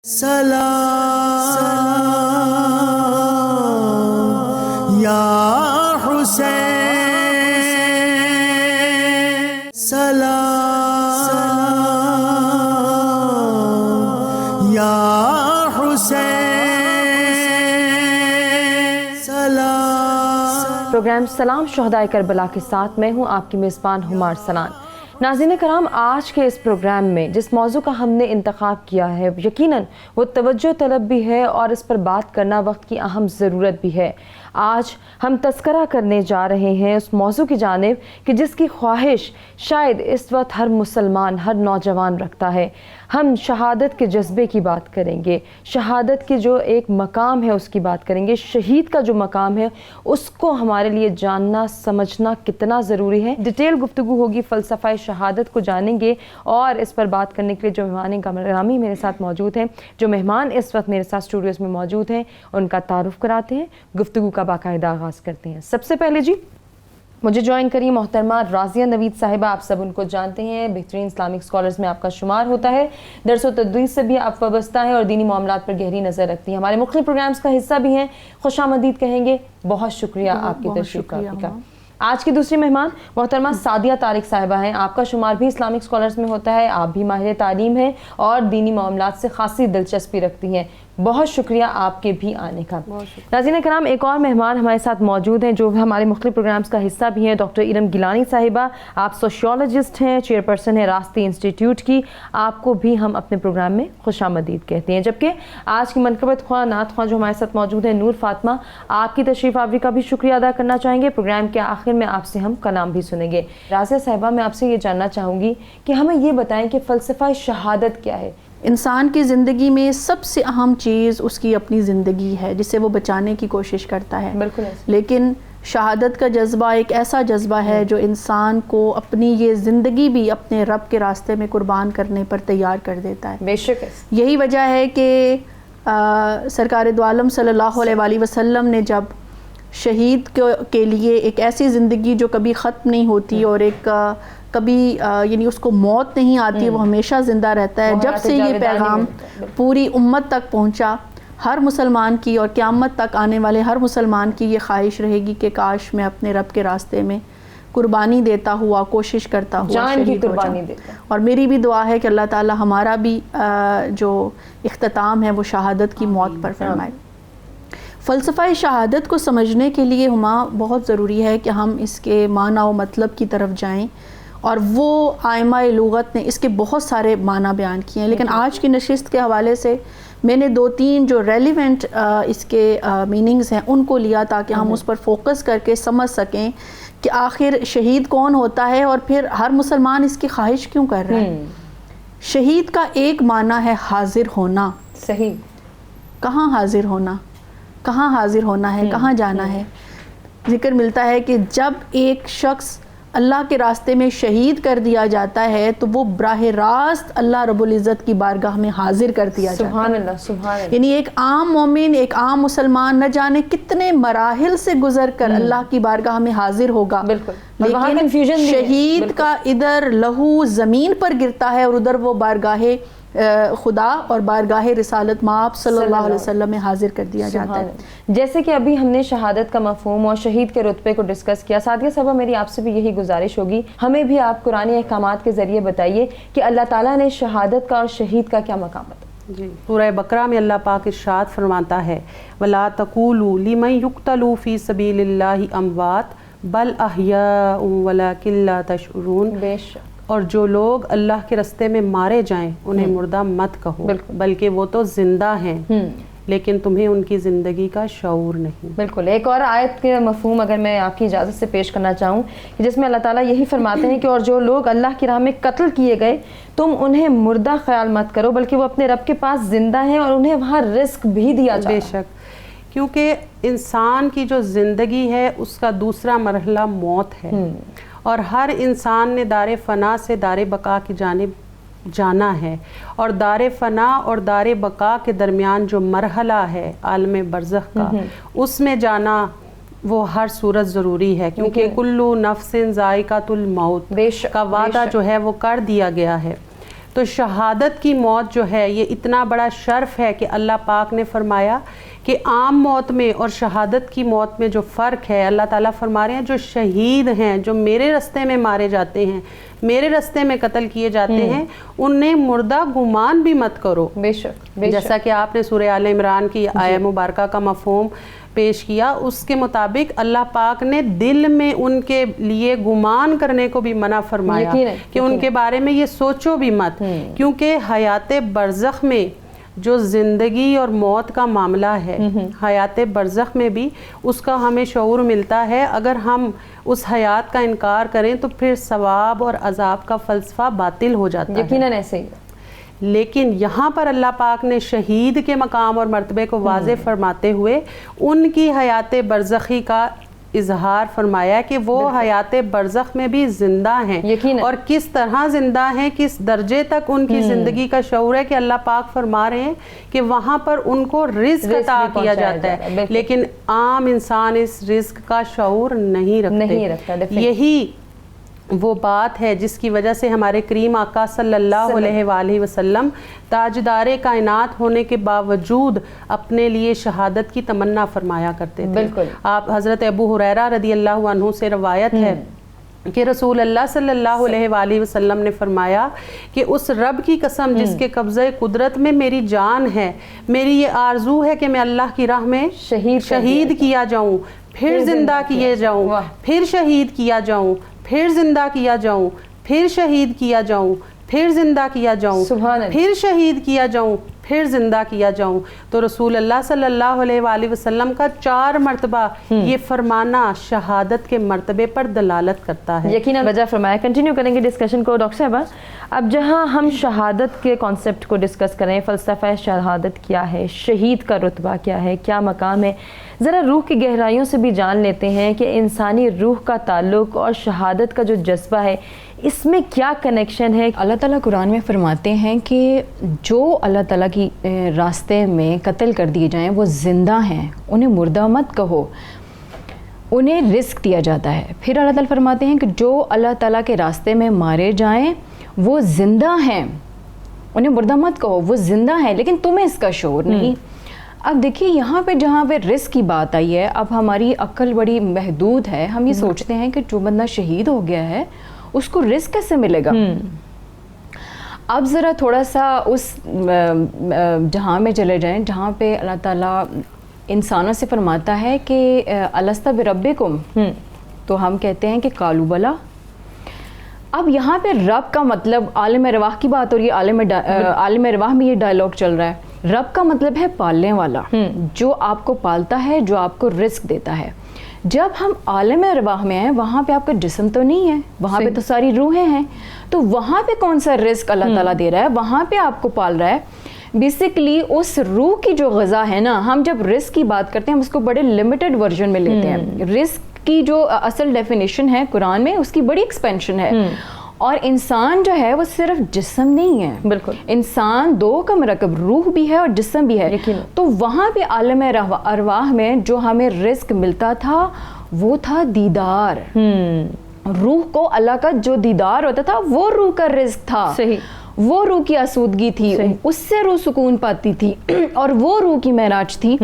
سلام یا حسین، سلام یا حسین، سلام۔ پروگرام سلام شہدائے کربلا کے ساتھ میں ہوں آپ کی میزبان ہمار سلان۔ ناظرین کرام، آج کے اس پروگرام میں جس موضوع کا ہم نے انتخاب کیا ہے یقیناً وہ توجہ طلب بھی ہے اور اس پر بات کرنا وقت کی اہم ضرورت بھی ہے۔ آج ہم تذکرہ کرنے جا رہے ہیں اس موضوع کی جانب کہ جس کی خواہش شاید اس وقت ہر مسلمان، ہر نوجوان رکھتا ہے۔ ہم شہادت کے جذبے کی بات کریں گے، شہادت کے جو ایک مقام ہے اس کی بات کریں گے، شہید کا جو مقام ہے اس کو ہمارے لیے جاننا سمجھنا کتنا ضروری ہے۔ ڈیٹیل گفتگو ہوگی، فلسفہ شہادت کو جانیں گے اور اس پر بات کرنے کے لیے جو مہمان گرامی میرے ساتھ موجود ہیں، جو مہمان اس وقت میرے ساتھ اسٹوڈیوز میں موجود ہیں، ان کا تعارف کراتے ہیں، گفتگو کا باقاعدہ آغاز کرتے ہیں۔ سب سے پہلے مجھے جوائن کریے محترمہ راضیہ نوید صاحبہ۔ آپ سب ان کو جانتے ہیں، بہترین اسلامک اسکالرز میں آپ کا شمار ہوتا ہے، درس و تدریس سے بھی آپ وابستہ ہیں اور دینی معاملات پر گہری نظر رکھتی ہیں، ہمارے مختلف پروگرامز کا حصہ بھی ہیں۔ خوش آمدید کہیں گے، بہت شکریہ آپ کی تشریف آوری کا۔ آج کی دوسری مہمان محترمہ سعدیہ طارق صاحبہ ہیں۔ آپ کا شمار بھی اسلامک اسکالرز میں ہوتا ہے، آپ بھی ماہر تعلیم ہیں اور دینی معاملات سے خاصی دلچسپی رکھتی ہیں۔ بہت شکریہ آپ کے بھی آنے کا۔ ناظرین کرام، ایک اور مہمان ہمارے ساتھ موجود ہیں جو ہمارے مختلف پروگرامز کا حصہ بھی ہیں، ڈاکٹر ارم گیلانی صاحبہ۔ آپ سوشیولوجسٹ ہیں، چیئرپرسن ہیں راستی انسٹیٹیوٹ کی۔ آپ کو بھی ہم اپنے پروگرام میں خوش آمدید کہتے ہیں۔ جبکہ آج کی منقبت خواہ نعت خواہ جو ہمارے ساتھ موجود ہیں نور فاطمہ، آپ کی تشریف آوری کا بھی شکریہ ادا کرنا چاہیں گے۔ پروگرام کے آخر میں آپ سے ہم کلام بھی سنیں گے۔ راضیہ صاحبہ، میں آپ سے یہ جاننا چاہوں گی کہ ہمیں یہ بتائیں کہ فلسفہ شہادت کیا ہے؟ انسان کی زندگی میں سب سے اہم چیز اس کی اپنی زندگی ہے جسے وہ بچانے کی کوشش کرتا ہے، بالکل، لیکن شہادت کا جذبہ ایک ایسا جذبہ ہے جو انسان کو اپنی یہ زندگی بھی اپنے رب کے راستے میں قربان کرنے پر تیار کر دیتا ہے۔ بے شک یہی وجہ ہے کہ سرکار دو عالم صلی اللہ علیہ وآلہ وسلم نے جب شہید کے لیے ایک ایسی زندگی جو کبھی ختم نہیں ہوتی اور ایک کبھی یعنی اس کو موت نہیں آتی، وہ ہمیشہ زندہ رہتا ہے، جب سے یہ پیغام پوری امت تک پہنچا، ہر مسلمان کی اور قیامت تک آنے والے ہر مسلمان کی یہ خواہش رہے گی کہ کاش میں اپنے رب کے راستے میں قربانی دیتا ہوا، کوشش کرتا ہوا جان کی شہید ہو قربانی جاؤں۔ دیتا۔ اور میری بھی دعا ہے کہ اللہ تعالی ہمارا بھی جو اختتام ہے وہ شہادت کی موت پر فرمائے۔ فلسفہ شہادت کو سمجھنے کے لیے ہما بہت ضروری ہے کہ ہم اس کے معنی و مطلب کی طرف جائیں، اور وہ آئمہ لغت نے اس کے بہت سارے معنی بیان کیے ہیں، لیکن آج کی نشست کے حوالے سے میں نے 2-3 جو ریلیونٹ اس کے میننگز ہیں ان کو لیا تاکہ ہم اس پر فوکس کر کے سمجھ سکیں کہ آخر شہید کون ہوتا ہے اور پھر ہر مسلمان اس کی خواہش کیوں کر رہا ہے۔ شہید کا ایک معنی ہے حاضر ہونا۔ صحیح۔ کہاں حاضر ہونا؟ کہاں حاضر ہونا ہے؟ کہاں جانا ہے؟ ذکر ملتا ہے کہ جب ایک شخص اللہ کے راستے میں شہید کر دیا جاتا ہے تو وہ براہ راست اللہ رب العزت کی بارگاہ میں حاضر کر دیا جاتا ہے۔ سبحان اللہ، سبحان اللہ۔ یعنی ایک عام مومن، ایک عام مسلمان نہ جانے کتنے مراحل سے گزر کر اللہ کی بارگاہ میں حاضر ہوگا، بالکل، لیکن شہید کا ادھر لہو زمین پر گرتا ہے اور ادھر وہ بارگاہ خدا اور بارگاہ رسالت مآب صلی اللہ علیہ وسلم میں حاضر کر دیا جاتا ہے۔ جیسے کہ ابھی ہم نے شہادت کا مفہوم اور شہید کے رتبے کو ڈسکس کیا، سعدیہ صاحبہ میری آپ سے بھی یہی گزارش ہوگی، ہمیں بھی آپ قرآنی احکامات کے ذریعے بتائیے کہ اللہ تعالیٰ نے شہادت کا اور شہید کا کیا مقام بتایا؟ جی، سورہ بقرہ میں اللہ پاک ارشاد فرماتا ہے وَلَا تَقُولُوا لِمَن يُقْتَلُ فِي سَبِيلِ اللَّهِ أَمْوَاتٌ بَلْ أَحْيَاءٌ وَلَكِنْ لَا تَشْعُرُونَ، اور جو لوگ اللہ کے راستے میں مارے جائیں انہیں مردہ مت کہو، بلکہ وہ تو زندہ ہیں لیکن تمہیں ان کی زندگی کا شعور نہیں۔ بالکل، ایک اور آیت کے مفہوم اگر میں آپ کی اجازت سے پیش کرنا چاہوں جس میں اللہ تعالیٰ یہی فرماتے ہیں کہ اور جو لوگ اللہ کی راہ میں قتل کیے گئے تم انہیں مردہ خیال مت کرو بلکہ وہ اپنے رب کے پاس زندہ ہیں اور انہیں وہاں رزق بھی دیا جاتا ہے۔ بے شک، کیونکہ انسان کی جو زندگی ہے اس کا دوسرا مرحلہ موت ہے، اور ہر انسان نے دار فنا سے دار بقا کی جانب جانا ہے، اور دار فنا اور دار بقا کے درمیان جو مرحلہ ہے عالم برزخ کا، اس میں جانا وہ ہر صورت ضروری ہے، کیونکہ کلو نفس ذائقۃ الموت کا وعدہ جو ہے وہ کر دیا گیا ہے۔ تو شہادت کی موت جو ہے یہ اتنا بڑا شرف ہے کہ اللہ پاک نے فرمایا کہ عام موت میں اور شہادت کی موت میں جو فرق ہے، اللہ تعالیٰ فرما رہے ہیں جو شہید ہیں، جو میرے رستے میں مارے جاتے ہیں، میرے رستے میں قتل کیے جاتے ہیں، انہیں مردہ گمان بھی مت کرو. بے شک جیسا کہ آپ نے سورہ آل عمران کی آیہ مبارکہ کا مفہوم پیش کیا، اس کے مطابق اللہ پاک نے دل میں ان کے لیے گمان کرنے کو بھی منع فرمایا کہ ان کے بارے میں یہ سوچو بھی مت، کیونکہ حیات برزخ میں جو زندگی اور موت کا معاملہ ہے، حیات برزخ میں بھی اس کا ہمیں شعور ملتا ہے. اگر ہم اس حیات کا انکار کریں تو پھر ثواب اور عذاب کا فلسفہ باطل ہو جاتا ہے. یقیناً ایسے ہی. لیکن یہاں پر اللہ پاک نے شہید کے مقام اور مرتبے کو واضح فرماتے ہوئے ان کی حیات برزخی کا اظہار فرمایا کہ وہ حیات برزخ میں بھی زندہ ہیں، اور کس طرح زندہ ہیں، کس درجے تک ان کی زندگی کا شعور ہے کہ اللہ پاک فرما رہے ہیں کہ وہاں پر ان کو رزق عطا کیا جاتا ہے، لیکن عام انسان اس رزق کا شعور نہیں رکھتے. یہی وہ بات ہے جس کی وجہ سے ہمارے کریم آقا صلی اللہ علیہ وآلہ وسلم تاجدار کائنات ہونے کے باوجود اپنے لیے شہادت کی تمنا فرمایا کرتے تھے. آپ حضرت ابو ہریرہ رضی اللہ عنہ سے روایت ہے کہ رسول اللہ صلی اللہ علیہ وآلہ وسلم نے فرمایا کہ اس رب کی قسم جس کے قبضہ قدرت میں میری جان ہے، میری یہ آرزو ہے کہ میں اللہ کی راہ میں شہید کیا جاؤں، پھر زندہ کیے جاؤں، پھر شہید کیا جاؤں، پھر زندہ کیا جاؤں، پھر شہید کیا جاؤں، پھر زندہ کیا جاؤں، پھر شہید کیا جاؤں، پھر زندہ کیا جاؤں. تو رسول اللہ صلی اللہ علیہ وآلہ وسلم کا 4 مرتبہ یہ فرمانا شہادت کے مرتبے پر دلالت کرتا ہے. یقیناً وجہ فرمایا. کنٹینیو کریں گے ڈسکشن کو ڈاکٹر صاحبہ. اب جہاں ہم شہادت کے کانسیپٹ کو ڈسکس کریں، فلسفہ شہادت کیا ہے، شہید کا رتبہ کیا ہے، کیا مقام ہے، ذرا روح کی گہرائیوں سے بھی جان لیتے ہیں کہ انسانی روح کا تعلق اور شہادت کا جو جذبہ ہے اس میں کیا کنیکشن ہے. اللہ تعالیٰ قرآن میں فرماتے ہیں کہ جو اللہ تعالیٰ کی راستے میں قتل کر دیے جائیں وہ زندہ ہیں، انہیں مردہ مت کہو، انہیں رزق دیا جاتا ہے. پھر اللہ تعالیٰ فرماتے ہیں کہ جو اللہ تعالیٰ کے راستے میں مارے جائیں وہ زندہ ہیں، انہیں مردہ مت کہو، وہ زندہ ہیں، لیکن تمہیں اس کا شعور نہیں. اب دیکھیے یہاں پہ جہاں پہ رزق کی بات آئی ہے، اب ہماری عقل بڑی محدود ہے، ہم یہ سوچتے ہیں کہ جو بندہ شہید ہو گیا ہے اس کو رزق کیسے ملے گا. اب ذرا تھوڑا سا اس جہاں میں چلے جائیں جہاں پہ اللہ تعالیٰ انسانوں سے فرماتا ہے کہ الست بربکم، تو ہم کہتے ہیں کہ قالوا بلا. اب یہاں پہ رب کا مطلب عالم ارواح کی بات ہو رہی ہے، عالم ارواح میں یہ ڈائلاگ چل رہا ہے. رب کا مطلب ہے پالنے والا، جو آپ کو پالتا ہے، جو آپ کو رزق دیتا ہے. جب ہم عالم ارواح میں ہیں وہاں پہ آپ کا جسم تو نہیں ہے، وہاں پہ تو ساری روحیں ہیں، تو وہاں پہ کون سا رزق اللہ تعالیٰ دے رہا ہے، وہاں پہ آپ کو پال رہا ہے. بیسکلی اس روح کی جو غذا ہے نا، ہم جب رزق کی بات کرتے ہیں ہم اس کو بڑے لمیٹڈ ورژن میں لیتے ہیں. رزق کی جو اصل ڈیفینیشن ہے قرآن میں اس کی بڑی ایکسپینشن ہے. اور انسان جو ہے وہ صرف جسم نہیں ہے، بالکل انسان 2 کا مرکب، روح بھی ہے اور جسم بھی ہے. تو وہاں پہ عالم ارواح میں جو ہمیں رزق ملتا تھا وہ تھا دیدار. روح کو اللہ کا جو دیدار ہوتا تھا وہ روح کا رزق تھا. صحیح. وہ روح کی آسودگی تھی، اس سے روح سکون پاتی تھی اور وہ روح کی معراج تھی.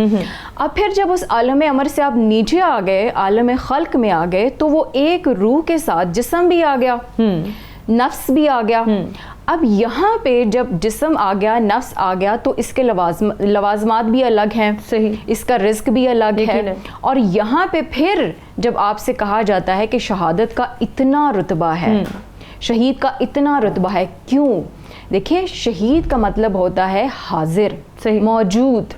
اب پھر جب اس عالم امر سے آپ نیچے آ گئے، عالم خلق میں آ گئے، تو وہ ایک روح کے ساتھ جسم بھی آ گیا، نفس بھی آ گیا. اب یہاں پہ جب جسم آ گیا، نفس آ گیا، تو اس کے لوازمات بھی الگ ہیں. صحیح. اس کا رزق بھی الگ ہے. اور یہاں پہ پھر جب آپ سے کہا جاتا ہے کہ شہادت کا اتنا رتبہ ہے، شہید کا اتنا رتبہ ہے، کیوں؟ دیکھیں شہید کا مطلب ہوتا ہے حاضر، موجود،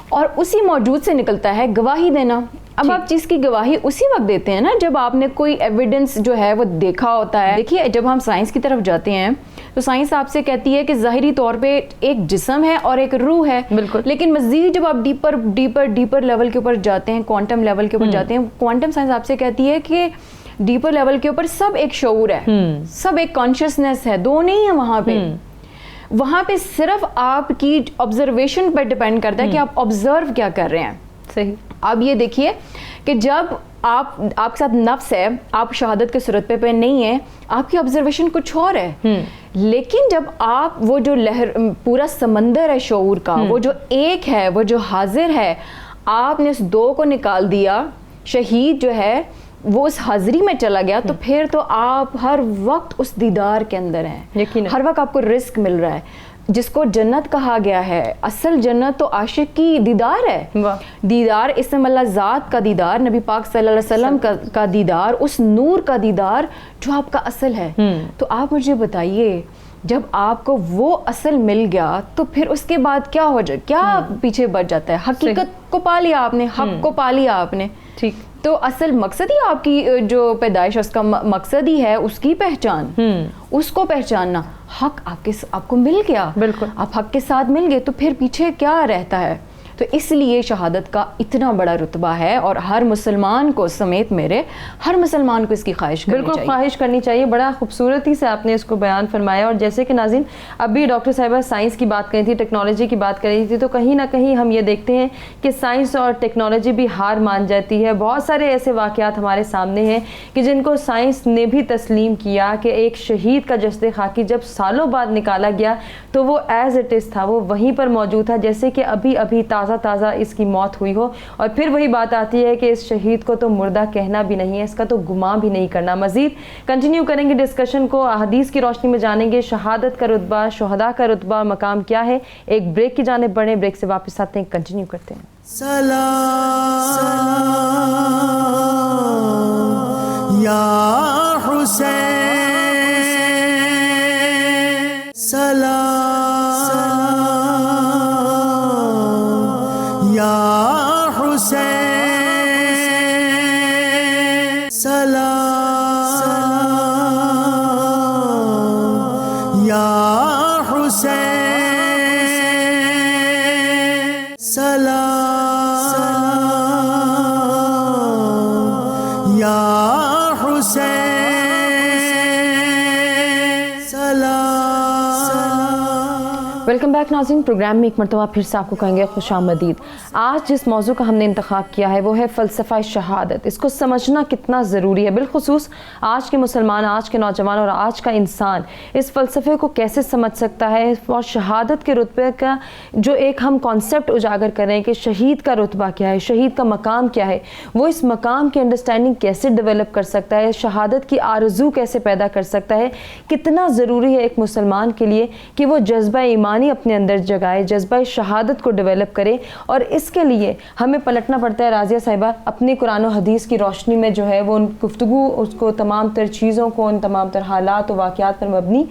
اور اسی موجود سے نکلتا ہے گواہی دینا. اب آپ چیز کی گواہی اسی وقت دیتے ہیں نا جب آپ نے کوئی ایویڈنس جو ہے وہ دیکھا ہوتا ہے. دیکھیے جب ہم سائنس کی طرف جاتے ہیں تو سائنس آپ سے کہتی ہے کہ ظاہری طور پہ ایک جسم ہے اور ایک روح ہے، بالکل، لیکن مزید جب آپ ڈیپر لیول کے اوپر جاتے ہیں، کوانٹم لیول کے اوپر جاتے ہیں، کوانٹم سائنس آپ سے کہتی ہے کہ ڈیپر لیول کے اوپر سب ایک شعور ہے، سب ایک کانشیسنیس ہے، 2 نہیں ہے وہاں پہ. وہاں پہ صرف آپ کی آبزرویشن پر ڈیپینڈ کرتا ہے کہ آپ آبزرو کیا کر رہے ہیں. صحیح. اب یہ دیکھیے کہ جب آپ کے ساتھ نفس ہے, آپ شہادت کے صورت پہ نہیں ہیں, آپ کی آبزرویشن کچھ اور ہے. لیکن جب آپ وہ جو لہر, پورا سمندر ہے شعور کا, وہ جو ایک ہے, وہ جو حاضر ہے, آپ نے اس دو کو نکال دیا, شہید جو ہے وہ اس حاضری میں چلا گیا, تو پھر تو آپ ہر وقت اس دیدار کے اندر ہیں, ہر وقت آپ کو رزق مل رہا ہے. جس کو جنت کہا گیا ہے, اصل جنت تو عاشق کی دیدار ہے. دیدار اسم اللہ ذات کا دیدار, نبی پاک صلی اللہ علیہ وسلم کا دیدار, اس نور کا دیدار جو آپ کا اصل ہے. تو آپ مجھے بتائیے, جب آپ کو وہ اصل مل گیا تو پھر اس کے بعد کیا ہو جائے, کیا پیچھے بچ جاتا ہے؟ حقیقت کو پا لیا آپ نے, حق کو پا لیا آپ نے. ٹھیک, تو اصل مقصد ہی آپ کی جو پیدائش ہے اس کا مقصد ہی ہے اس کی پہچان, اس کو پہچاننا. حق آپ کو مل گیا, بالکل آپ حق کے ساتھ مل گئے, تو پھر پیچھے کیا رہتا ہے؟ تو اس لیے شہادت کا اتنا بڑا رتبہ ہے, اور ہر مسلمان کو سمیت میرے ہر مسلمان کو اس کی خواہش کرنی چاہیے. بالکل خواہش کرنی چاہیے. بڑا خوبصورتی سے آپ نے اس کو بیان فرمایا. اور جیسے کہ ناظرین ابھی ڈاکٹر صاحبہ سائنس کی بات کری تھی, ٹیکنالوجی کی بات کری تھی, تو کہیں نہ کہیں ہم یہ دیکھتے ہیں کہ سائنس اور ٹیکنالوجی بھی ہار مان جاتی ہے. بہت سارے ایسے واقعات ہمارے سامنے ہیں کہ جن کو سائنس نے بھی تسلیم کیا کہ ایک شہید کا جسد خاکی جب سالوں بعد نکالا گیا تو وہ ایز اٹ از تھا, وہ وہیں پر موجود تھا جیسے کہ ابھی تازہ اس کی موت ہوئی ہو. اور پھر وہی بات آتی ہے کہ اس شہید کو تو مردہ کہنا بھی نہیں ہے, اس کا تو گمان بھی نہیں کرنا. مزید کنٹینیو کریں گے ڈسکشن کو, احادیث کی روشنی میں جانیں گے شہادت کا رتبہ, شہداء کا رتبہ, مقام کیا ہے. ایک بریک کی جانب بڑھیں, بریک سے واپس آتے ہیں, کنٹینیو کرتے ہیں. سلام یا حسین, سلام یا حسین, سلام یا حسین, سلام یا حسین, سلام. ویلکم بیک ناظرین, پروگرام میں ایک مرتبہ پھر سے آپ کو کہیں گے خوش آمدید. آج جس موضوع کا ہم نے انتخاب کیا ہے وہ ہے فلسفہ شہادت. اس کو سمجھنا کتنا ضروری ہے, بالخصوص آج کے مسلمان, آج کے نوجوان اور آج کا انسان اس فلسفے کو کیسے سمجھ سکتا ہے, اور شہادت کے رتبے کا جو ایک ہم کانسیپٹ اجاگر کر رہے ہیں کہ شہید کا رتبہ کیا ہے, شہید کا مقام کیا ہے, وہ اس مقام کی انڈرسٹینڈنگ کیسے ڈیولپ کر سکتا ہے, شہادت کی آرزو کیسے پیدا کر سکتا ہے. کتنا ضروری ہے ایک مسلمان کے لیے کہ وہ جذبہ ایمانی اپنے اندر جگائے, جذبہ شہادت کو ڈیولپ کرے. اور اس کے لیے ہمیں پلٹنا پڑتا ہے راضیہ صاحبہ اپنی قرآن و حدیث کی روشنی میں, جو ہے وہ ان گفتگو, اس کو تمام تر چیزوں کو, ان تمام تر حالات و واقعات پر مبنی,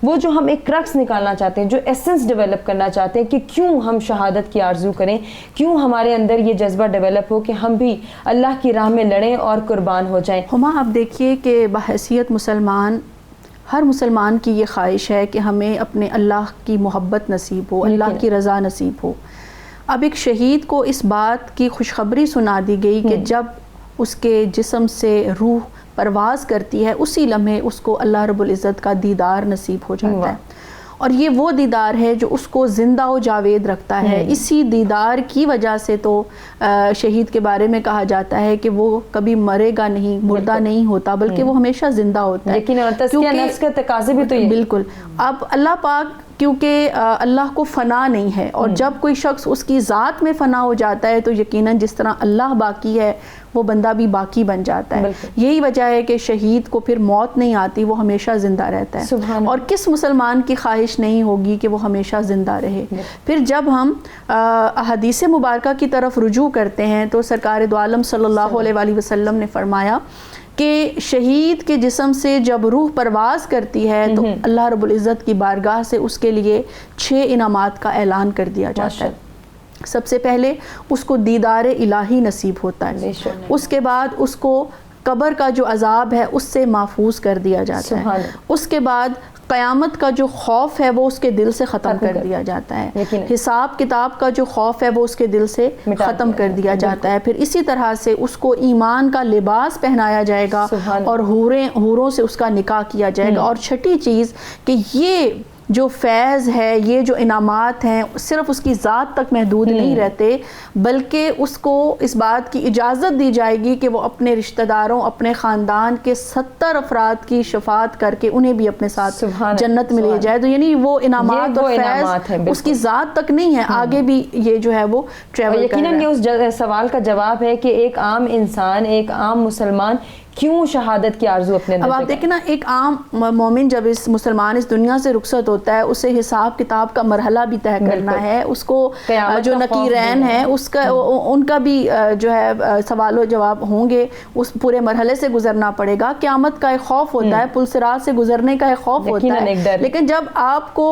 وہ جو ہم ایک کرکس نکالنا چاہتے ہیں, جو ایسنس ڈیولپ کرنا چاہتے ہیں کہ کیوں ہم شہادت کی آرزو کریں, کیوں ہمارے اندر یہ جذبہ ڈیولپ ہو کہ ہم بھی اللہ کی راہ میں لڑیں اور قربان ہو جائیں. ہما آپ دیکھیے کہ بحیثیت مسلمان, ہر مسلمان کی یہ خواہش ہے کہ ہمیں اپنے اللہ کی محبت نصیب ہو, اللہ کی رضا نصیب ہو. اب ایک شہید کو اس بات کی خوشخبری سنا دی گئی کہ جب اس کے جسم سے روح پرواز کرتی ہے اسی لمحے اس کو اللہ رب العزت کا دیدار نصیب ہو جاتا ہے. اور یہ وہ دیدار ہے جو اس کو زندہ و جاوید رکھتا ہے. اسی دیدار کی وجہ سے تو شہید کے بارے میں کہا جاتا ہے کہ وہ کبھی مرے گا نہیں, مردہ نہیں ہوتا, بلکہ وہ ہمیشہ زندہ ہوتا ہے. لیکن تزکیہ نفس کے تقاضے بھی تو یہ بالکل. اب اللہ پاک کیونکہ اللہ کو فنا نہیں ہے, اور جب کوئی شخص اس کی ذات میں فنا ہو جاتا ہے تو یقیناً جس طرح اللہ باقی ہے وہ بندہ بھی باقی بن جاتا ہے. یہی وجہ ہے کہ شہید کو پھر موت نہیں آتی, وہ ہمیشہ زندہ رہتا ہے. اور کس مسلمان کی خواہش نہیں ہوگی کہ وہ ہمیشہ زندہ رہے. پھر جب ہم احادیث مبارکہ کی طرف رجوع کرتے ہیں تو سرکار دو عالم صلی اللہ علیہ وآلہ وسلم نے فرمایا کہ شہید کے جسم سے جب روح پرواز کرتی ہے تو اللہ رب العزت کی بارگاہ سے اس کے لیے 6 انعامات کا اعلان کر دیا جاتا ہے. سب سے پہلے اس کو دیدار الہی نصیب ہوتا ہے, اس کے بعد اس کو قبر کا جو عذاب ہے اس سے محفوظ کر دیا جاتا ہے, اس کے بعد قیامت کا جو خوف ہے وہ اس کے دل سے ختم کر دیا جاتا ہے, حساب کتاب کا جو خوف ہے وہ اس کے دل سے ختم کر دیا جاتا ہے. پھر اسی طرح سے اس کو ایمان کا لباس پہنایا جائے گا اور حوروں سے اس کا نکاح کیا جائے گا. اور چھٹی چیز کہ یہ جو فیض ہے، یہ جو انعامات ہیں صرف اس کی ذات تک محدود نہیں رہتے، بلکہ اس کو اس بات کی اجازت دی جائے گی کہ وہ اپنے رشتہ داروں، اپنے خاندان کے 70 افراد کی شفاعت کر کے انہیں بھی اپنے ساتھ جنت میں لے جائے. تو یعنی وہ انعامات اور فیض اس کی ذات تک نہیں ہے، آگے بھی یہ جو ہے وہ ٹریول کر رہا ہے. یقیناً یہ اس سوال کا جواب ہے کہ ایک عام انسان، ایک عام مسلمان کیوں شہادت کی آرزو اپنے اندر. اب آپ دیکھیں نا، ایک عام مومن جب مسلمان اس دنیا سے رخصت ہوتا ہے، اسے حساب کتاب کا مرحلہ بھی طے کرنا ہے، اس کو جو نقیرین ہیں اس کا ان کا بھی جو ہے سوال و جواب ہوں گے، اس پورے مرحلے سے گزرنا پڑے گا. قیامت کا ایک خوف ہوتا ہے، پل صراط سے گزرنے کا ایک خوف ہوتا ہے، لیکن جب آپ کو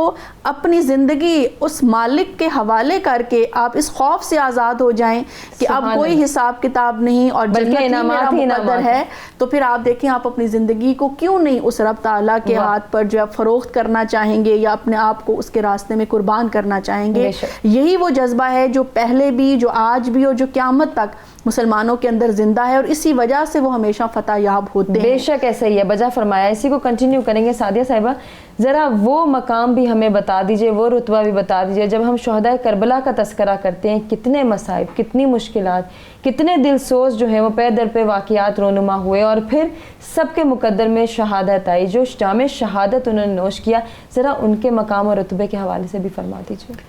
اپنی زندگی اس مالک کے حوالے کر کے آپ اس خوف سے آزاد ہو جائیں کہ اب کوئی حساب کتاب نہیں اور جنت ہی میرا مقدر ہے، تو پھر آپ دیکھیں آپ اپنی زندگی کو کیوں نہیں اس رب تعالیٰ کے ہاتھ پر جو ہے فروخت کرنا چاہیں گے یا اپنے آپ کو اس کے راستے میں قربان کرنا چاہیں گے. یہی وہ جذبہ ہے جو پہلے بھی، جو آج بھی اور جو قیامت تک مسلمانوں کے اندر زندہ ہے، اور اسی وجہ سے وہ ہمیشہ فتح یاب ہوتے ہیں. بے شک ایسا ہی ہے، بجا فرمایا. اسی کو کنٹینیو کریں گے. سعدیہ صاحبہ ذرا وہ مقام بھی ہمیں بتا دیجئے، وہ رتبہ بھی بتا دیجئے جب ہم شہداء کربلا کا تذکرہ کرتے ہیں، کتنے مصائب، کتنی مشکلات، کتنے دل سوز جو ہیں وہ پے در پہ واقعات رونما ہوئے، اور پھر سب کے مقدر میں شہادت آئی، جو جام شہادت انہوں نے نوش کیا. ذرا ان کے مقام اور رتبے کے حوالے سے بھی فرما دیجئے.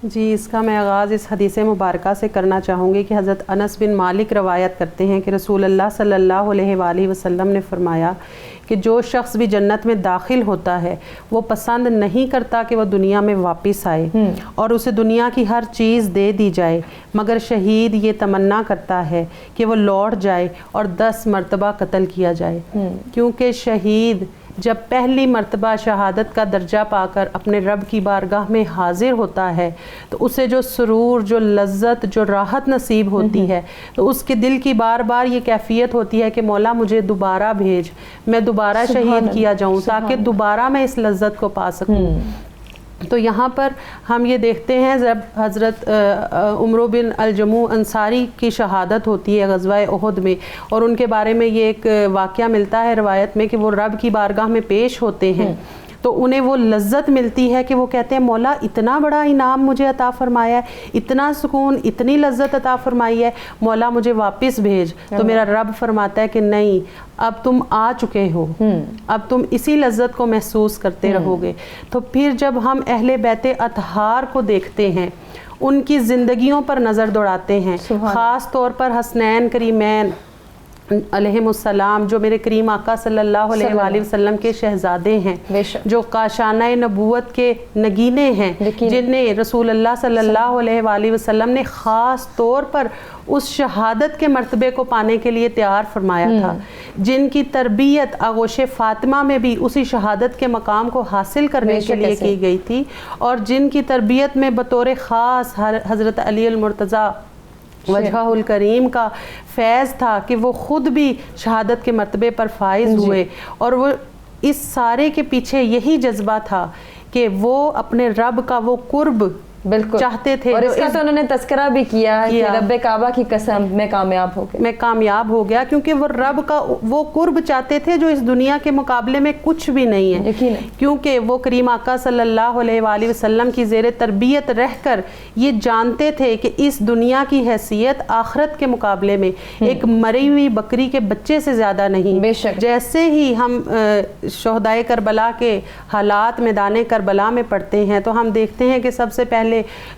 جی، اس کا میں آغاز اس حدیث مبارکہ سے کرنا چاہوں گی کہ حضرت انس بن مالک روایت کرتے ہیں کہ رسول اللہ صلی اللہ علیہ وآلہ وسلم نے فرمایا کہ جو شخص بھی جنت میں داخل ہوتا ہے وہ پسند نہیں کرتا کہ وہ دنیا میں واپس آئے اور اسے دنیا کی ہر چیز دے دی جائے، مگر شہید یہ تمنا کرتا ہے کہ وہ لوٹ جائے اور 10 مرتبہ قتل کیا جائے. کیونکہ شہید جب پہلی مرتبہ شہادت کا درجہ پا کر اپنے رب کی بارگاہ میں حاضر ہوتا ہے تو اسے جو سرور، جو لذت، جو راحت نصیب ہوتی ہے، تو اس کے دل کی بار بار یہ کیفیت ہوتی ہے کہ مولا مجھے دوبارہ بھیج، میں دوبارہ شہید کیا جاؤں تاکہ دوبارہ میں اس لذت کو پا سکوں. تو یہاں پر ہم یہ دیکھتے ہیں جب حضرت عمرو بن الجموع انصاری کی شہادت ہوتی ہے غزوہ احد میں، اور ان کے بارے میں یہ ایک واقعہ ملتا ہے روایت میں کہ وہ رب کی بارگاہ میں پیش ہوتے ہیں تو انہیں وہ لذت ملتی ہے کہ وہ کہتے ہیں مولا اتنا بڑا انعام مجھے عطا فرمایا ہے، اتنا سکون، اتنی لذت عطا فرمائی ہے، مولا مجھے واپس بھیج. تو میرا رب فرماتا ہے کہ نہیں، اب تم آ چکے ہو، اب تم اسی لذت کو محسوس کرتے رہو گے. تو پھر جب ہم اہل بیت اطہار کو دیکھتے ہیں، ان کی زندگیوں پر نظر دوڑاتے ہیں، خاص طور پر حسنین کریمین علیہم السلام جو میرے کریم آقا صلی اللہ علیہ وآلہ وسلم کے شہزادے ہیں، جو کاشانہ نبوت کے نگینے ہیں، جنہیں رسول اللہ صلی اللہ علیہ وآلہ وسلم نے خاص طور پر اس شہادت کے مرتبے کو پانے کے لیے تیار فرمایا تھا، جن کی تربیت آغوش فاطمہ میں بھی اسی شہادت کے مقام کو حاصل کرنے کے لیے کی گئی تھی، اور جن کی تربیت میں بطور خاص حضرت علی المرتضیٰ وجہہ الکریم کا فیض تھا کہ وہ خود بھی شہادت کے مرتبے پر فائز ہوئے. اور وہ اس سارے کے پیچھے یہی جذبہ تھا کہ وہ اپنے رب کا وہ قرب بالکل چاہتے تھے، اور اس کا تو انہوں نے تذکرہ بھی کیا کہ رب کعبہ کی قسم میں کامیاب ہو گیا، میں کامیاب ہو گیا، کیونکہ وہ رب کا وہ قرب چاہتے تھے جو اس دنیا کے مقابلے میں کچھ بھی نہیں ہے. کیونکہ وہ کریم آقا صلی اللہ علیہ وآلہ وسلم کی زیر تربیت رہ کر یہ جانتے تھے کہ اس دنیا کی حیثیت آخرت کے مقابلے میں ایک مری ہوئی بکری کے بچے سے زیادہ نہیں. بے شک جیسے ہی ہم شہدائے کربلا کے حالات میدان کربلا میں پڑھتے ہیں تو ہم دیکھتے ہیں کہ سب سے پہلے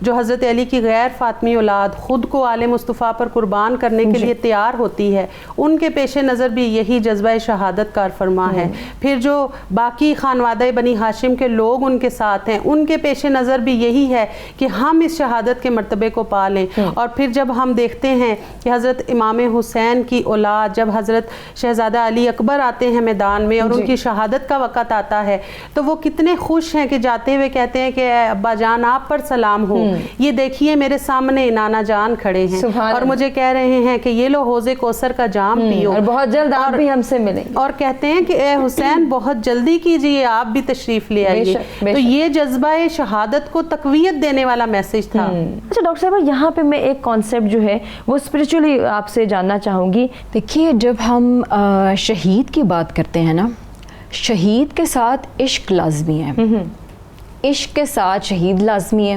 جو حضرت علی کی غیر فاطمی اولاد خود کو آل مصطفیٰ پر قربان کرنے کے لیے تیار ہوتی ہے، ان کے پیش نظر بھی یہی جذبہ شہادت کار فرما ہے. پھر جو باقی خانوادہ بنی ہاشم کے لوگ ان کے ساتھ ہیں، ان کے پیش نظر بھی یہی ہے کہ ہم اس شہادت کے مرتبے کو پا لیں. اور پھر جب ہم دیکھتے ہیں کہ حضرت امام حسین کی اولاد جب حضرت شہزادہ علی اکبر آتے ہیں میدان میں اور ان کی شہادت کا وقت آتا ہے تو وہ کتنے خوش ہیں کہ جاتے ہوئے کہتے ہیں کہ ابا جان آپ پر سلام ہو، یہ دیکھیے میرے سامنے نانا جان کھڑے ہیں اور مجھے کہہ رہے ہیں کہ یہ لو حوض کوثر کا جام پیو، اور بہت جلد آپ بھی ہم سے ملیں گے، اور کہتے ہیں کہ اے حسین بہت جلدی کیجئے، آپ بھی تشریف لے آئیے. تو یہ جذبہ شہادت کو تقویت دینے والا میسج تھا. اچھا ڈاکٹر صاحبہ، یہاں پہ میں ایک کانسیپٹ جو ہے وہ اسپریچولی آپ سے جاننا چاہوں گی. دیکھیے جب ہم شہید کی بات کرتے ہیں نا، شہید کے ساتھ عشق لازمی ہے. عشق کے ساتھ شہید لازمی ہے.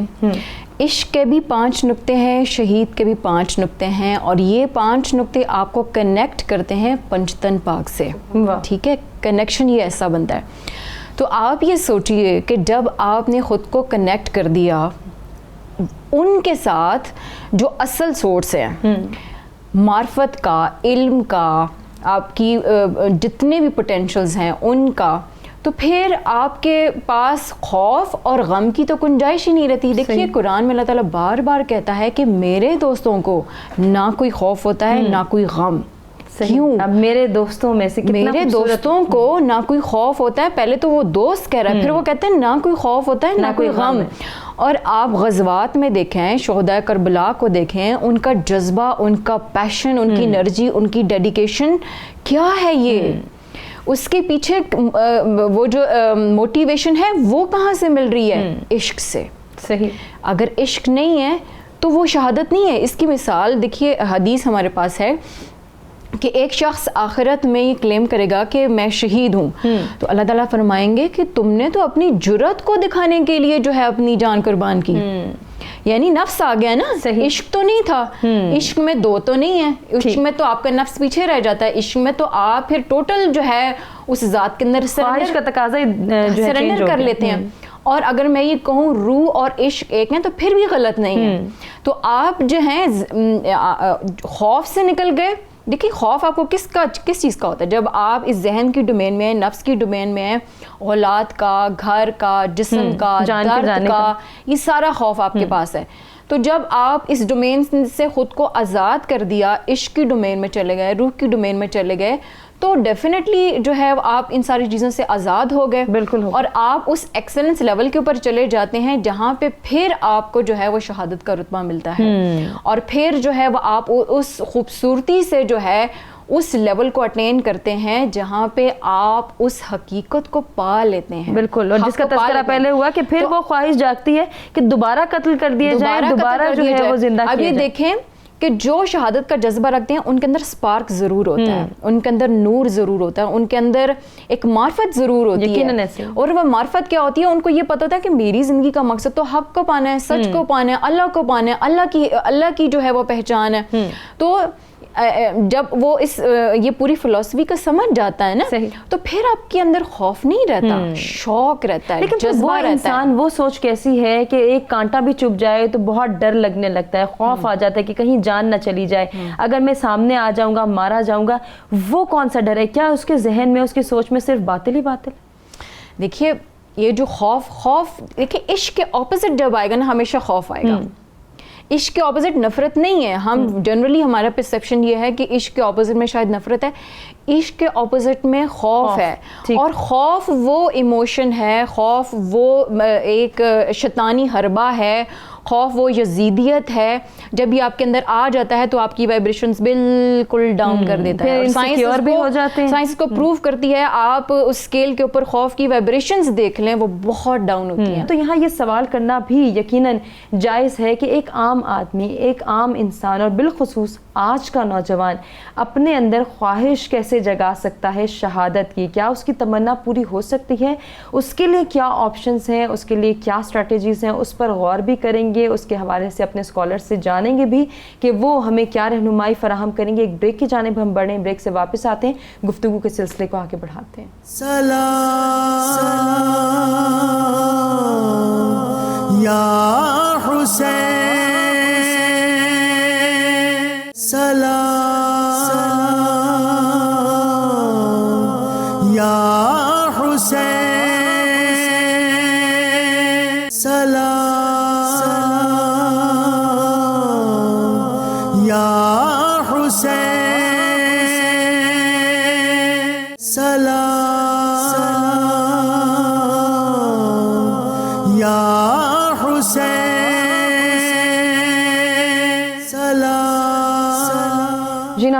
عشق کے بھی 5 نقطے ہیں, شہید کے بھی 5 نقطے ہیں, اور یہ 5 نقطے آپ کو کنیکٹ کرتے ہیں پنجتن پاک سے. ٹھیک ہے, کنیکشن یہ ایسا بنتا ہے. تو آپ یہ سوچئے کہ جب آپ نے خود کو کنیکٹ کر دیا ان کے ساتھ جو اصل سورس ہیں معرفت کا, علم کا, آپ کی جتنے بھی پوٹینشلز ہیں ان کا, تو پھر آپ کے پاس خوف اور غم کی تو گنجائش ہی نہیں رہتی. دیکھیے قرآن میں اللہ تعالیٰ بار بار کہتا ہے کہ میرے دوستوں کو نہ کوئی خوف ہوتا ہے نہ کوئی غم. کیوں؟ اب میرے دوستوں میں سے میرے دوستوں کو نہ کوئی خوف ہوتا ہے, پہلے تو وہ دوست کہہ رہا ہے, پھر وہ کہتے ہیں نہ کوئی خوف ہوتا ہے نہ کوئی غم. اور آپ غزوات میں دیکھیں, شہداء کربلا کو دیکھیں, ان کا جذبہ, ان کا پیشن, ان کی انرجی, ان کی ڈیڈیکیشن کیا ہے, یہ اس کے پیچھے وہ جو موٹیویشن ہے وہ کہاں سے مل رہی ہے؟ عشق سے. صحیح. اگر عشق نہیں ہے تو وہ شہادت نہیں ہے. اس کی مثال دیکھیے, حدیث ہمارے پاس ہے کہ ایک شخص آخرت میں یہ کلیم کرے گا کہ میں شہید ہوں, تو اللہ تعالیٰ فرمائیں گے کہ تم نے تو اپنی جرت کو دکھانے کے لیے جو ہے اپنی جان قربان کی. یعنی نفس آ گیا نا, عشق تو نہیں تھا. عشق میں 2 تو نہیں ہے, عشق میں تو آپ کا نفس پیچھے رہ جاتا ہے. عشق میں تو آپ پھر ٹوٹل جو ہے اس ذات کے اندر خواہش کا تقاضا سرنڈر کر لیتے ہیں. اور اگر میں یہ کہوں روح اور عشق ایک ہیں تو پھر بھی غلط نہیں ہے. تو آپ جو ہیں خوف سے نکل گئے. دیکھیے خوف آپ کو کس چیز کا ہوتا ہے؟ جب آپ اس ذہن کی ڈومین میں, نفس کی ڈومین میں, اولاد کا, گھر کا, جسم کا, درد کا, یہ سارا خوف آپ کے پاس ہے. تو جب آپ اس ڈومین سے خود کو آزاد کر دیا, عشق کی ڈومین میں چلے گئے, روح کی ڈومین میں چلے گئے, تو ڈیفینیٹلی جو ہے آپ ان ساری چیزوں سے آزاد ہو گئے. بالکل. اور آپ اس ایکسلنس لیول کے اوپر چلے جاتے ہیں جہاں پہ پھر آپ کو جو ہے وہ شہادت کا رتبہ ملتا ہے. اور پھر جو ہے وہ آپ اس خوبصورتی سے جو ہے اس لیول کو اٹین کرتے ہیں جہاں پہ آپ اس حقیقت کو پا لیتے ہیں. بالکل. اور جس کا تذکرہ پہلے ہوا کہ پھر وہ خواہش جاگتی ہے کہ دوبارہ قتل کر دیا جائے, دوبارہ جو ہے وہ زندہ کیا جائے. اب یہ دیکھیں کہ جو شہادت کا جذبہ رکھتے ہیں ان کے اندر سپارک ضرور ہوتا ہے, ان کے اندر نور ضرور ہوتا ہے, ان کے اندر ایک معرفت ضرور ہوتی ہے. اور وہ معرفت کیا ہوتی ہے؟ ان کو یہ پتہ ہوتا ہے کہ میری زندگی کا مقصد تو حق کو پانا ہے, سچ کو پانا ہے, اللہ کو پانا ہے, اللہ کی جو ہے وہ پہچان ہے. تو جب وہ یہ پوری فلسفی کا سمجھ جاتا ہے نا, تو پھر آپ کے اندر خوف نہیں رہتا, شوق رہتا ہے, لیکن وہ انسان وہ سوچ کیسی ہے کہ ایک کانٹا بھی چبھ جائے تو بہت ڈر لگنے لگتا ہے, خوف آ جاتا ہے کہ کہیں جان نہ چلی جائے, اگر میں سامنے آ جاؤں گا مارا جاؤں گا. وہ کون سا ڈر ہے؟ کیا اس کے ذہن میں, اس کی سوچ میں صرف باطل ہی باطل؟ دیکھیے یہ جو خوف دیکھیے عشق کے اپوزٹ جب آئے گا نا, ہمیشہ خوف آئے گا. عشق کے اپوزٹ نفرت نہیں ہے. ہم جنرلی ہمارا پرسیپشن یہ ہے کہ عشق کے اپوزٹ میں شاید نفرت ہے. عشق کے اپوزٹ میں خوف ہے. اور خوف وہ ایموشن ہے, خوف وہ ایک شیطانی حربہ ہے, خوف وہ یزیدیت ہے. جب یہ آپ کے اندر آ جاتا ہے تو آپ کی وائبریشنز بالکل ڈاؤن کر دیتا ہے. سائنس کو پروف کرتی ہے, آپ اس اسکیل کے اوپر خوف کی وائبریشنز دیکھ لیں وہ بہت ڈاؤن ہوتی ہیں. تو یہاں یہ سوال کرنا بھی یقیناً جائز ہے کہ ایک عام آدمی, ایک عام انسان, اور بالخصوص آج کا نوجوان اپنے اندر خواہش کیسے جگا سکتا ہے شہادت کی؟ کیا اس کی تمنا پوری ہو سکتی ہے؟ اس کے لیے کیا آپشنز ہیں, اس کے لیے کیا اسٹریٹجیز ہیں, اس پر غور بھی کریں گے. اس کے حوالے سے اپنے اسکالر سے جانیں گے بھی کہ وہ ہمیں کیا رہنمائی فراہم کریں گے. ایک بریک کی جانب ہم بڑھیں, بریک سے واپس آتے ہیں, گفتگو کے سلسلے کو آگے بڑھاتے ہیں. سلام یا حسین, سلام یا حسین, سلام یا حسین, سلام یا حسین, سلام. جی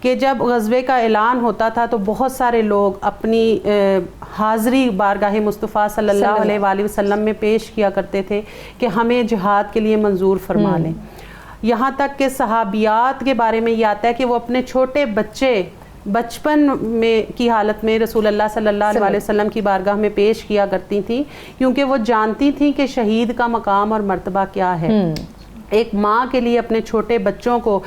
کہ جب غزوے کا اعلان ہوتا تھا تو بہت سارے لوگ اپنی حاضری بارگاہ مصطفیٰ صلی اللہ علیہ وآلہ وسلم میں پیش کیا کرتے تھے کہ ہمیں جہاد کے لیے منظور فرما لیں. یہاں تک کہ صحابیات کے بارے میں یہ آتا ہے کہ وہ اپنے چھوٹے بچے بچپن میں کی حالت میں رسول اللہ صلی اللہ علیہ وسلم کی بارگاہ میں پیش کیا کرتی تھیں، کیونکہ وہ جانتی تھیں کہ شہید کا مقام اور مرتبہ کیا ہے. ایک ماں کے لیے اپنے چھوٹے بچوں کو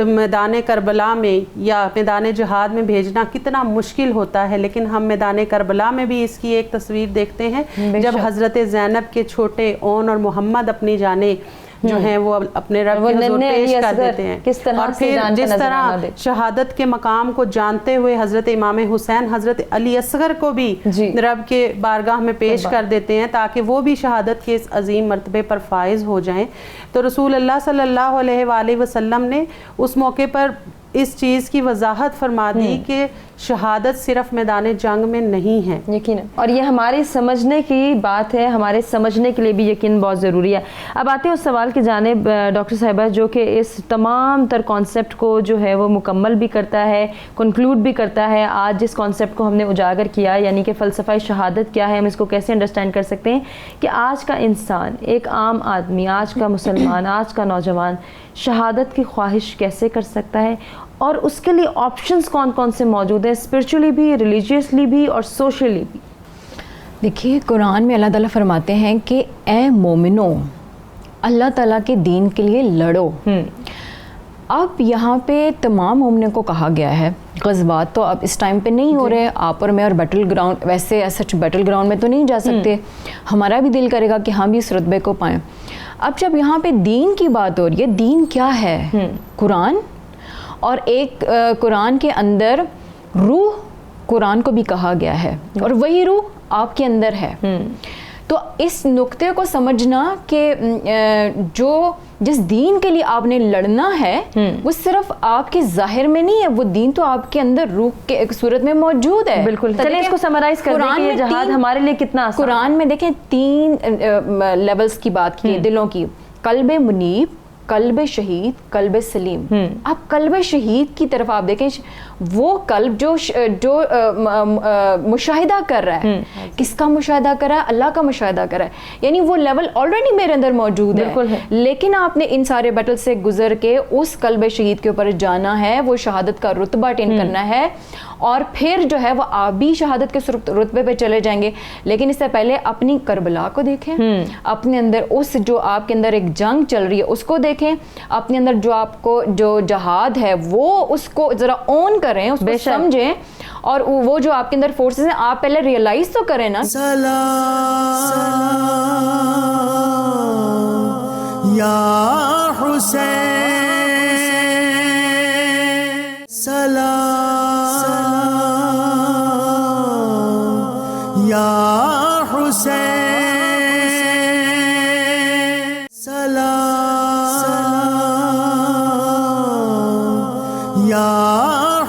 میدان کربلا میں یا میدان جہاد میں بھیجنا کتنا مشکل ہوتا ہے، لیکن ہم میدان کربلا میں بھی اس کی ایک تصویر دیکھتے ہیں جب حضرت زینب کے چھوٹے اون اور محمد اپنی جانیں جو ہیں وہ اپنے رب کے حضور پیش کر دیتے ہیں. اور پھر جس طرح شہادت کے مقام کو جانتے ہوئے حضرت امام حسین حضرت علی اصغر کو بھی رب کے بارگاہ میں پیش کر دیتے ہیں تاکہ وہ بھی شہادت کے اس عظیم مرتبے پر فائز ہو جائیں. تو رسول اللہ صلی اللہ علیہ وآلہ وسلم نے اس موقع پر اس چیز کی وضاحت فرما دی کہ شہادت صرف میدان جنگ میں نہیں ہے. یقیناً، اور یہ ہماری سمجھنے کی بات ہے، ہمارے سمجھنے کے لیے بھی یقین بہت ضروری ہے. اب آتے ہیں اس سوال کی جانب ڈاکٹر صاحبہ جو کہ اس تمام تر کانسیپٹ کو جو ہے وہ مکمل بھی کرتا ہے، کنکلوڈ بھی کرتا ہے. آج جس کانسیپٹ کو ہم نے اجاگر کیا یعنی کہ فلسفہ شہادت کیا ہے، ہم اس کو کیسے انڈرسٹینڈ کر سکتے ہیں کہ آج کا انسان، ایک عام آدمی، آج کا مسلمان، آج کا نوجوان شہادت کی خواہش کیسے کر سکتا ہے اور اس کے لیے آپشنز کون کون سے موجود ہیں، اسپرچولی بھی، ریلیجیسلی بھی اور سوشلی بھی. دیکھیے قرآن میں اللہ تعالیٰ فرماتے ہیں کہ اے مومنو اللہ تعالیٰ کے دین کے لیے لڑو. اب یہاں پہ تمام مومنوں کو کہا گیا ہے. غزوات تو اب اس ٹائم پہ نہیں ہو رہے، آپ اور میں، اور بیٹل گراؤنڈ ویسے سچ بیٹل گراؤنڈ میں تو نہیں جا سکتے. ہمارا بھی دل کرے گا کہ ہم بھی اس رتبے کو پائیں. اب جب یہاں پہ دین کی بات ہو رہی ہے، دین کیا ہے؟ قرآن، اور ایک قرآن کے اندر روح قرآن کو بھی کہا گیا ہے اور وہی روح آپ کے اندر ہے. تو اس نقطے کو سمجھنا کہ جو جس دین کے لیے آپ نے لڑنا ہے وہ صرف آپ کے ظاہر میں نہیں ہے، وہ دین تو آپ کے اندر روح کے ایک صورت میں موجود ہے. بالکل، چلیں اس کو سمرائز کر دیں کہ یہ جہاد ہمارے لیے کتنا آسان. قرآن میں دیکھیں 3 لیولز کی بات کی دلوں کی: قلب منیب، قلب شہید، قلب سلیم. اب قلب شہید کی طرف آپ دیکھیں، وہ قلب جو مشاہدہ کر رہا ہے. کس کا مشاہدہ کر رہا ہے؟ اللہ کا مشاہدہ کر رہا ہے. یعنی وہ لیول آلریڈی میرے اندر موجود ہے، لیکن آپ نے ان سارے بیٹل سے گزر کے اس قلب شہید کے اوپر جانا ہے، وہ شہادت کا رتبہ اٹین کرنا ہے، اور پھر جو ہے وہ آپ بھی شہادت کے رتبے پہ چلے جائیں گے. لیکن اس سے پہلے اپنی کربلا کو دیکھیں، اپنے اندر اس جو آپ کے اندر ایک جنگ چل رہی ہے اس کو دیکھیں، اپنے اندر جو آپ کو جو جہاد ہے وہ اس کو ذرا اون کریں، اس کو سمجھیں، اور وہ جو آپ کے اندر فورسز ہیں آپ پہلے ریئلائز تو کریں نا. سلام یا حسین، سلام یا حسین، سلام یا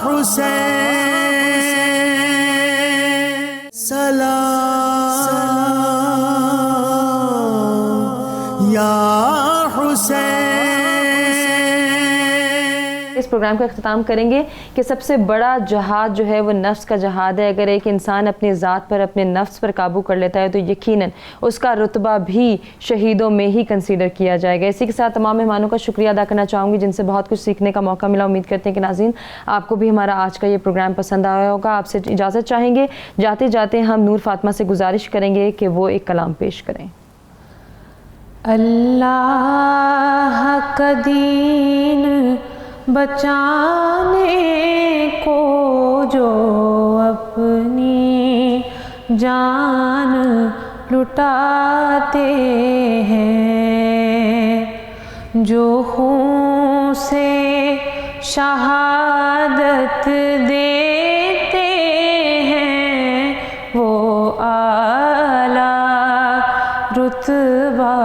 حسین، سلام یا حسین. اس پروگرام کا اختتام کریں گے کہ سب سے بڑا جہاد جو ہے وہ نفس کا جہاد ہے. اگر ایک انسان اپنی ذات پر، اپنے نفس پر قابو کر لیتا ہے تو یقیناً اس کا رتبہ بھی شہیدوں میں ہی کنسیڈر کیا جائے گا. اسی کے ساتھ تمام مہمانوں کا شکریہ ادا کرنا چاہوں گی جن سے بہت کچھ سیکھنے کا موقع ملا. امید کرتے ہیں کہ ناظرین آپ کو بھی ہمارا آج کا یہ پروگرام پسند آیا ہوگا. آپ سے اجازت چاہیں گے. جاتے جاتے ہم نور فاطمہ سے گزارش کریں گے کہ وہ ایک کلام پیش کریں. اللہ کا دین بچانے کو جو اپنی جان لٹاتے ہیں، جو خون سے شہادت دیتے ہیں، وہ اعلیٰ رتبہ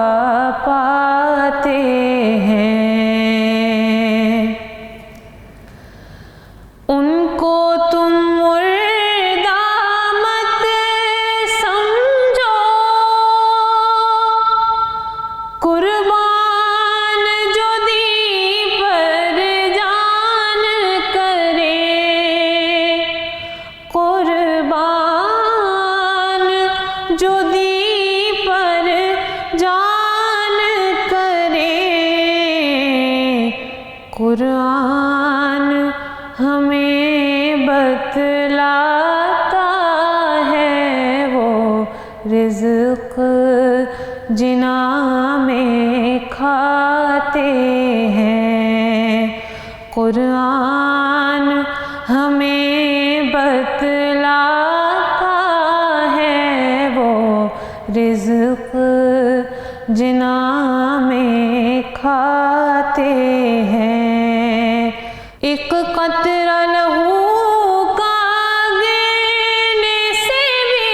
پاتے ہیں. ان کو تم مردہ مت سمجھو، قربان جو دی پر جان کرے قرآن ہمیں بتلاتا ہے وہ رزق جناں میں کھاتے ہیں. قرآن ہمیں بتلاتا ہے وہ رزق جناں میں کھاتے ہیں. ایک قطرہ لہو کا گرنے سے بھی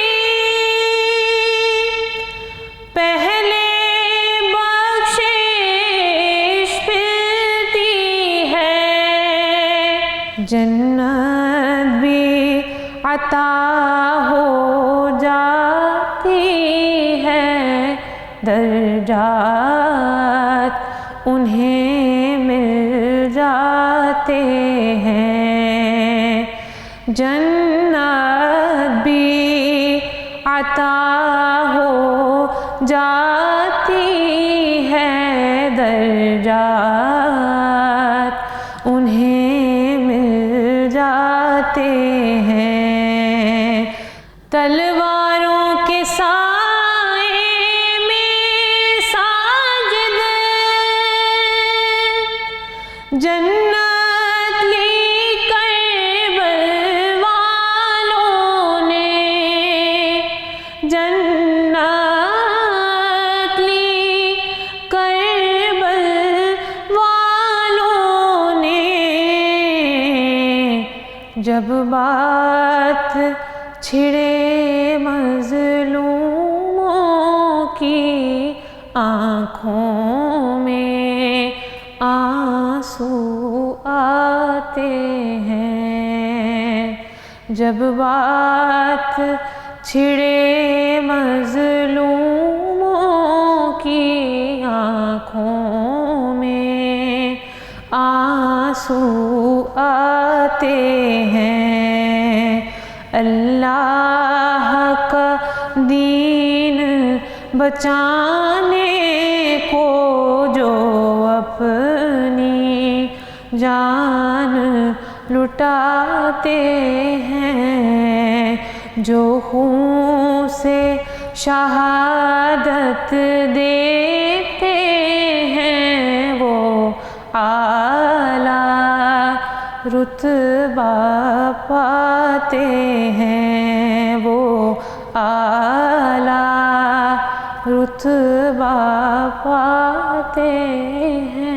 پہلے بخشش ملتی ہے. جنت بھی عطا ہو جاتی ہے، درجات انہیں مل جاتے ہیں. جنت بھی عطا ہو جاتی ہے، درجات انہیں مل جاتے ہیں. تلواروں کے سائے میں ساجد جنت لی کربل والوں نے، جنت لی کربل والوں نے. جب بات چھڑے مظلوموں کی آنکھوں میں آنسو آتے ہیں. جب بات چھڑے مظلوموں کی آنکھوں میں آنسو آتے ہیں. اللہ کا دین بچانے کو جو اپنی جان لٹاتے ہیں، جو خون سے شہادت دیتے ہیں، وہ اعلیٰ رتبہ پاتے ہیں، وہ اعلیٰ رتبہ پاتے ہیں.